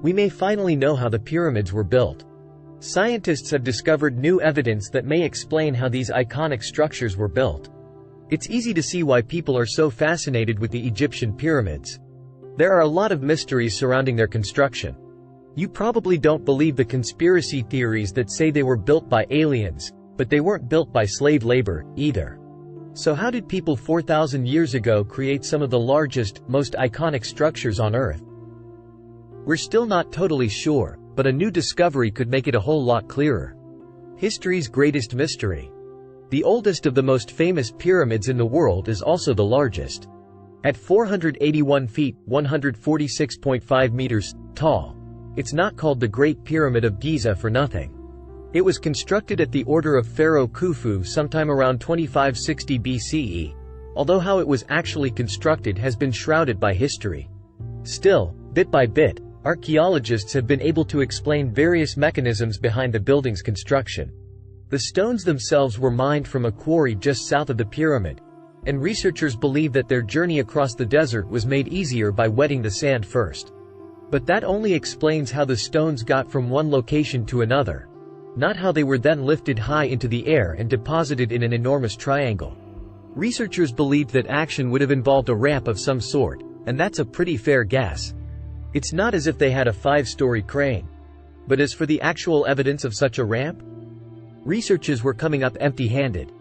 we may finally know how the pyramids were built. Scientists have discovered new evidence that may explain how these iconic structures were built. It's easy to see why people are so fascinated with the Egyptian pyramids. There are a lot of mysteries surrounding their construction. You probably don't believe the conspiracy theories that say they were built by aliens, but they weren't built by slave labor, either. So how did people 4,000 years ago create some of the largest, most iconic structures on Earth? We're still not totally sure, but a new discovery could make it a whole lot clearer. History's greatest mystery. The oldest of the most famous pyramids in the world is also the largest. At 481 feet, 146.5 meters, tall. It's not called the Great Pyramid of Giza for nothing. It was constructed at the order of Pharaoh Khufu sometime around 2560 BCE, although how it was actually constructed has been shrouded by history. Still, bit by bit, archaeologists have been able to explain various mechanisms behind the building's construction. The stones themselves were mined from a quarry just south of the pyramid, and researchers believe that their journey across the desert was made easier by wetting the sand first. But that only explains how the stones got from one location to another, not how they were then lifted high into the air and deposited in an enormous triangle. Researchers believed that action would have involved a ramp of some sort, and that's a pretty fair guess. It's not as if they had a 5-story crane. But as for the actual evidence of such a ramp, researchers were coming up empty-handed.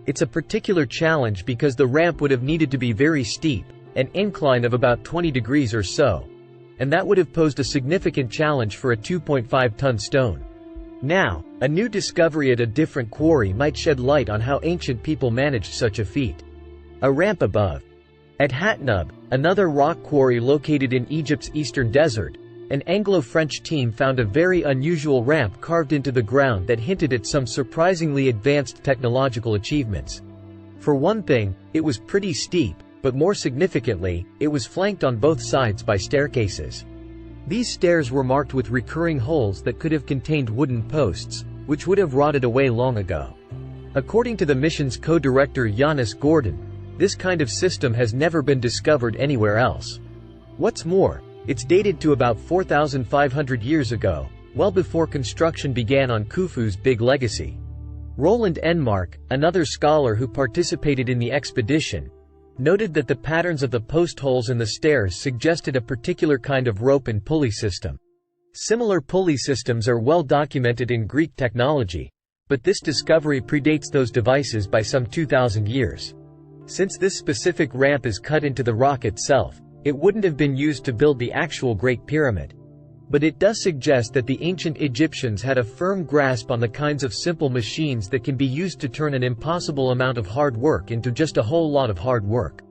It's a particular challenge because the ramp would have needed to be very steep, an incline of about 20 degrees or so, and that would have posed a significant challenge for a 2.5-ton stone. Now, a new discovery at a different quarry might shed light on how ancient people managed such a feat. A ramp above. At Hatnub, another rock quarry located in Egypt's eastern desert, an Anglo-French team found a very unusual ramp carved into the ground that hinted at some surprisingly advanced technological achievements. For one thing, it was pretty steep, but more significantly, it was flanked on both sides by staircases. These stairs were marked with recurring holes that could have contained wooden posts, which would have rotted away long ago. According to the mission's co-director Yannis Gordon, this kind of system has never been discovered anywhere else. What's more, it's dated to about 4,500 years ago, well before construction began on Khufu's big legacy. Roland Enmark, another scholar who participated in the expedition, noted that the patterns of the post holes in the stairs suggested a particular kind of rope and pulley system. Similar pulley systems are well documented in Greek technology, but this discovery predates those devices by some 2,000 years. Since this specific ramp is cut into the rock itself, it wouldn't have been used to build the actual Great Pyramid. But it does suggest that the ancient Egyptians had a firm grasp on the kinds of simple machines that can be used to turn an impossible amount of hard work into just a whole lot of hard work.